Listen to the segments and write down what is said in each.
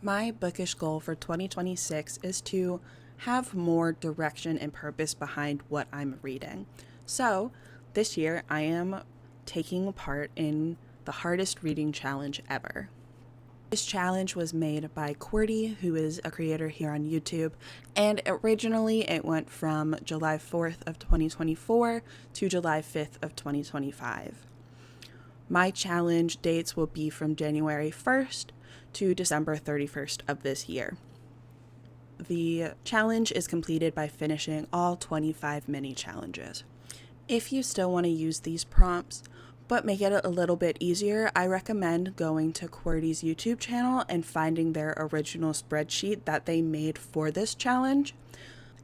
My bookish goal for 2026 is to have more direction and purpose behind what I'm reading. So, this year I am taking part in the hardest reading challenge ever. This challenge was made by QWERTY, who is a creator here on YouTube, and originally it went from July 4th of 2024 to July 5th of 2025. My challenge dates will be from January 1st to December 31st of this year. The challenge is completed by finishing all 25 mini challenges. If you still want to use these prompts, but make it a little bit easier, I recommend going to QWERTY's YouTube channel and finding their original spreadsheet that they made for this challenge.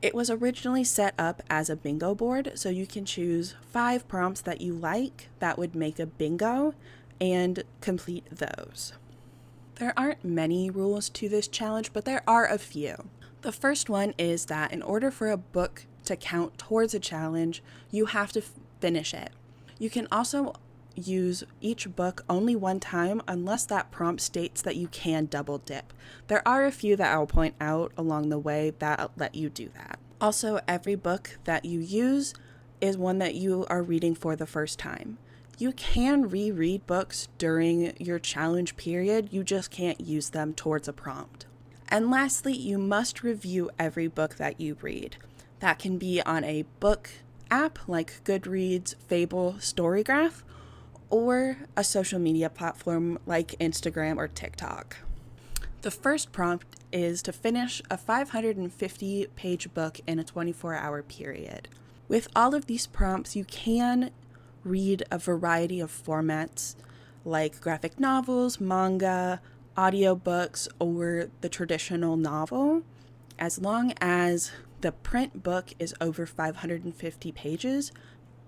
It was originally set up as a bingo board, so you can choose 5 prompts that you like that would make a bingo and complete those. There aren't many rules to this challenge, but there are a few. The first one is that in order for a book to count towards a challenge, you have to finish it. You can also use each book only one time unless that prompt states that you can double dip. There are a few that I'll point out along the way that let you do that. Also, every book that you use is one that you are reading for the first time. You can reread books during your challenge period, you just can't use them towards a prompt. And lastly, you must review every book that you read. That can be on a book app like Goodreads, Fable, Storygraph, or a social media platform like Instagram or TikTok. The first prompt is to finish a 550-page book in a 24-hour period. With all of these prompts, you can read a variety of formats like graphic novels, manga, audiobooks, or the traditional novel. As long as the print book is over 550 pages,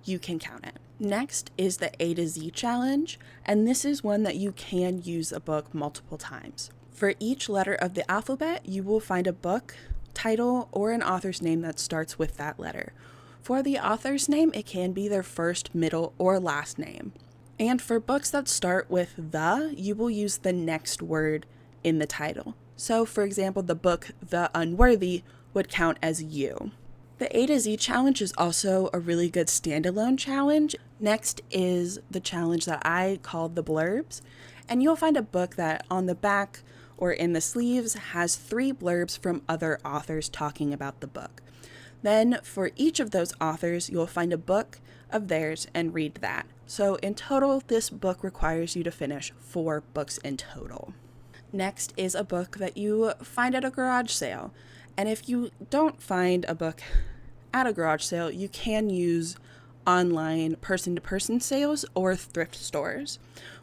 you can count it. Next is the A to Z challenge, and this is one that you can use a book multiple times. For each letter of the alphabet, you will find a book title or an author's name that starts with that letter. For the author's name, it can be their first, middle, or last name. And for books that start with the, you will use the next word in the title. So, for example, the book The Unworthy would count as you. The A to Z challenge is also a really good standalone challenge. Next is the challenge that I call the blurbs. And you'll find a book that on the back or in the sleeves has 3 blurbs from other authors talking about the book. Then for each of those authors, you'll find a book of theirs and read that. So in total, this book requires you to finish 4 books in total. Next is a book that you find at a garage sale. And if you don't find a book at a garage sale, you can use online person-to-person sales or thrift stores.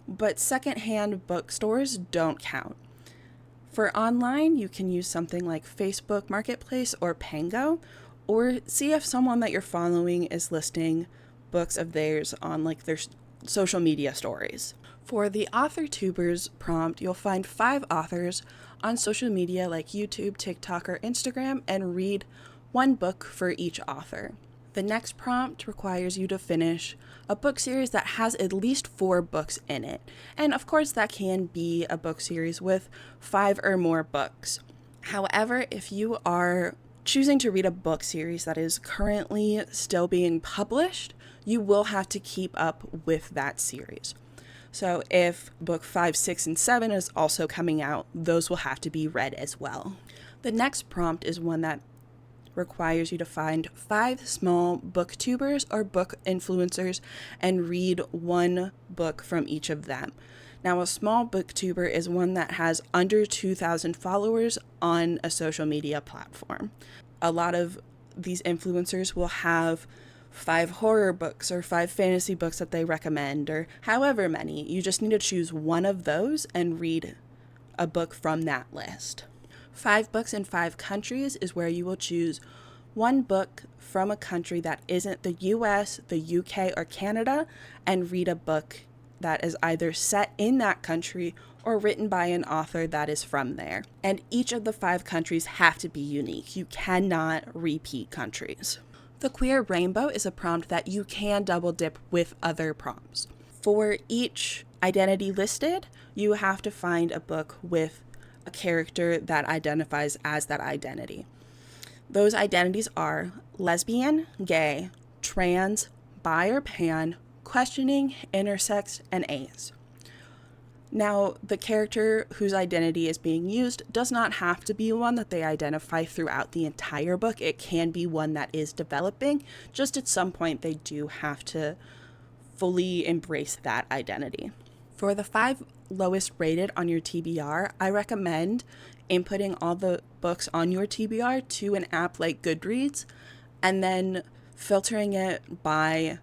But secondhand bookstores don't count. For online, you can use something like Facebook Marketplace or Pango, or see if someone that you're following is listing books of theirs on like their social media stories. For the author tubers prompt, you'll find 5 authors on social media like YouTube, TikTok, or Instagram and read 1 book for each author. The next prompt requires you to finish a book series that has at least 4 books in it. And of course, that can be a book series with 5 or more books. However, if you are choosing to read a book series that is currently still being published, you will have to keep up with that series. So if book 5, 6, and 7 is also coming out, those will have to be read as well. The next prompt is one that requires you to find 5 small booktubers or book influencers and read 1 book from each of them. Now, a small booktuber is one that has under 2,000 followers on a social media platform. A lot of these influencers will have 5 horror books or 5 fantasy books that they recommend, or however many. You just need to choose 1 of those and read a book from that list. 5 books in 5 countries is where you will choose 1 book from a country that isn't the US, the UK, or Canada, and read a book that is either set in that country or written by an author that is from there. And each of the 5 countries have to be unique. You cannot repeat countries. The queer rainbow is a prompt that you can double dip with other prompts. For each identity listed, you have to find a book with a character that identifies as that identity. Those identities are lesbian, gay, trans, bi or pan, questioning, intersex, and ace. Now, the character whose identity is being used does not have to be one that they identify throughout the entire book. It can be one that is developing. Just at some point, they do have to fully embrace that identity. For the 5 lowest rated on your TBR, I recommend inputting all the books on your TBR to an app like Goodreads and then filtering it by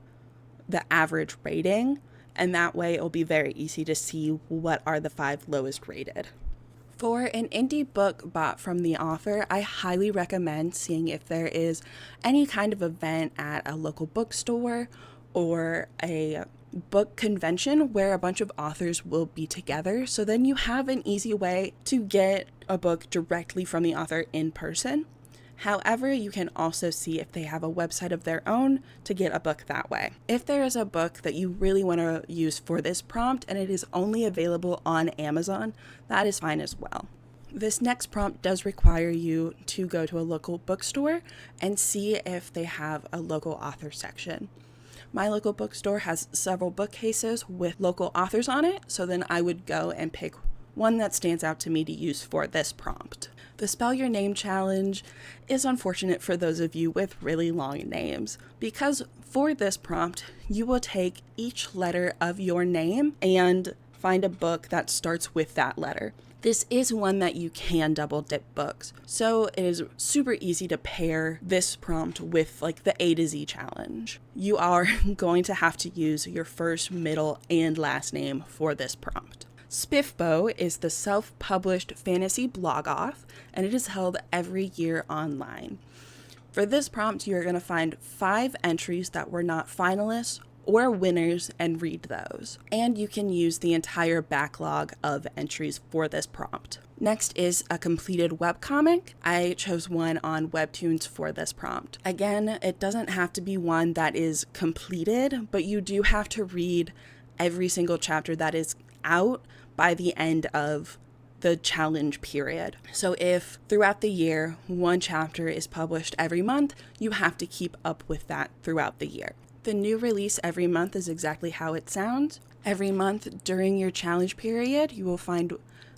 the average rating. And that way it'll be very easy to see what are the 5 lowest rated. For an indie book bought from the author, I highly recommend seeing if there is any kind of event at a local bookstore or a book convention where a bunch of authors will be together. So then you have an easy way to get a book directly from the author in person. However, you can also see if they have a website of their own to get a book that way. If there is a book that you really want to use for this prompt and it is only available on Amazon, that is fine as well. This next prompt does require you to go to a local bookstore and see if they have a local author section. My local bookstore has several bookcases with local authors on it, so then I would go and pick one that stands out to me to use for this prompt. The Spell Your Name challenge is unfortunate for those of you with really long names, because for this prompt, you will take each letter of your name and find a book that starts with that letter. This is one that you can double dip books, so it is super easy to pair this prompt with like the A to Z challenge. You are going to have to use your first, middle, and last name for this prompt. Spiffbo is the self-published fantasy blog-off, and it is held every year online. For this prompt, you're going to find 5 entries that were not finalists or winners and read those. And you can use the entire backlog of entries for this prompt. Next is a completed webcomic. I chose one on Webtoons for this prompt. Again, it doesn't have to be one that is completed, but you do have to read every single chapter that is out by the end of the challenge period. So if throughout the year, one chapter is published every month, you have to keep up with that throughout the year. The new release every month is exactly how it sounds. Every month during your challenge period, you will find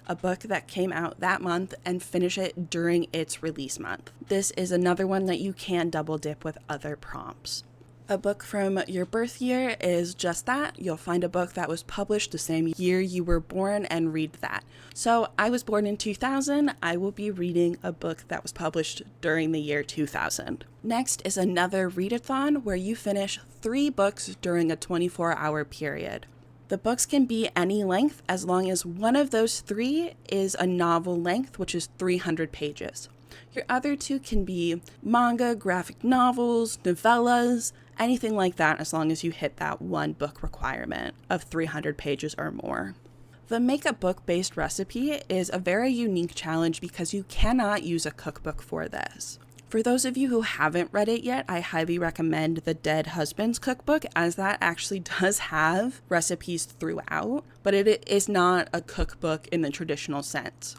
a book that came out that month and finish it during its release month. This is another one that you can double dip with other prompts. A book from your birth year is just that. You'll find a book that was published the same year you were born and read that. So I was born in 2000. I will be reading a book that was published during the year 2000. Next is another readathon where you finish 3 books during a 24-hour period. The books can be any length as long as one of those 3 is a novel length, which is 300 pages. Your other 2 can be manga, graphic novels, novellas, anything like that, as long as you hit that one book requirement of 300 pages or more. The Make a Book-based recipe is a very unique challenge because you cannot use a cookbook for this. For those of you who haven't read it yet, I highly recommend the Dead Husband's Cookbook, as that actually does have recipes throughout, but it is not a cookbook in the traditional sense.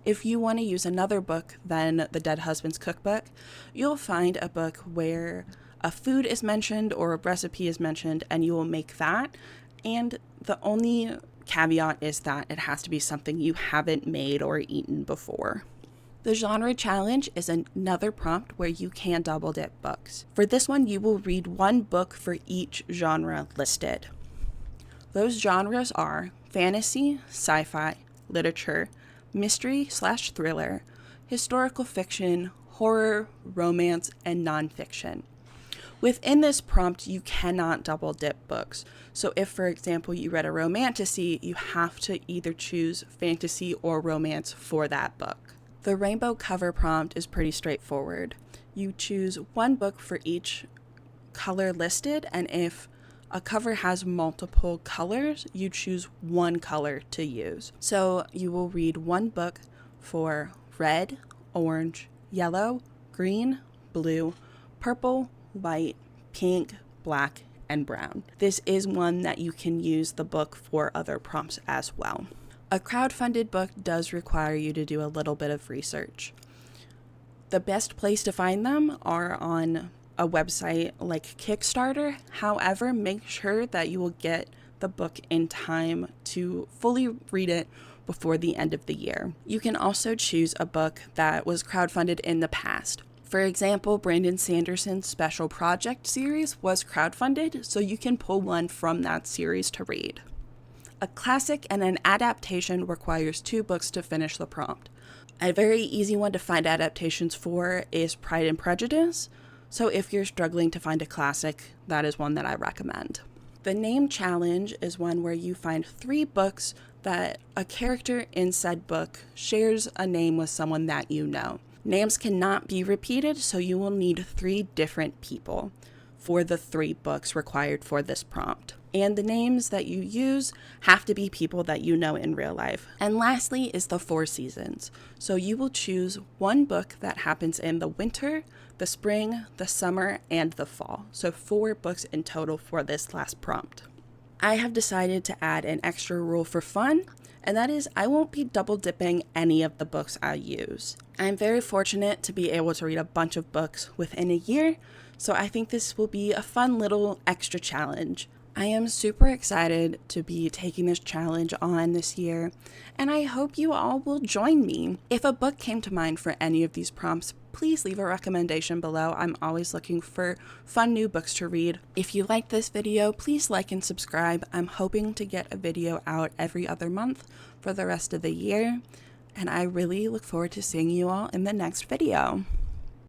If you want to use another book than the Dead Husband's Cookbook, you'll find a book where a food is mentioned or a recipe is mentioned, and you will make that. And the only caveat is that it has to be something you haven't made or eaten before. The genre challenge is another prompt where you can double dip books. For this one, you will read one book for each genre listed. Those genres are fantasy, sci-fi, literature, mystery/thriller, historical fiction, horror, romance, and nonfiction. Within this prompt, you cannot double dip books. So if, for example, you read a romantasy, you have to either choose fantasy or romance for that book. The rainbow cover prompt is pretty straightforward. You choose one book for each color listed, and if a cover has multiple colors, you choose one color to use. So you will read one book for red, orange, yellow, green, blue, purple, white, pink, black, and brown. This is one that you can use the book for other prompts as well. A crowdfunded book does require you to do a little bit of research. The best place to find them are on a website like Kickstarter. However, make sure that you will get the book in time to fully read it before the end of the year. You can also choose a book that was crowdfunded in the past. For example, Brandon Sanderson's Special Project series was crowdfunded, so you can pull one from that series to read. A classic and an adaptation requires 2 books to finish the prompt. A very easy one to find adaptations for is Pride and Prejudice, so if you're struggling to find a classic, that is one that I recommend. The name challenge is one where you find 3 books that a character in said book shares a name with someone that you know. Names cannot be repeated, so you will need 3 different people for the 3 books required for this prompt. And the names that you use have to be people that you know in real life. And lastly is the 4 seasons. So you will choose one book that happens in the winter, the spring, the summer, and the fall. So 4 books in total for this last prompt. I have decided to add an extra rule for fun, and that is I won't be double dipping any of the books I use. I'm very fortunate to be able to read a bunch of books within a year, so I think this will be a fun little extra challenge. I am super excited to be taking this challenge on this year, and I hope you all will join me. If a book came to mind for any of these prompts, please leave a recommendation below. I'm always looking for fun new books to read. If you liked this video, please like and subscribe. I'm hoping to get a video out every other month for the rest of the year, and I really look forward to seeing you all in the next video.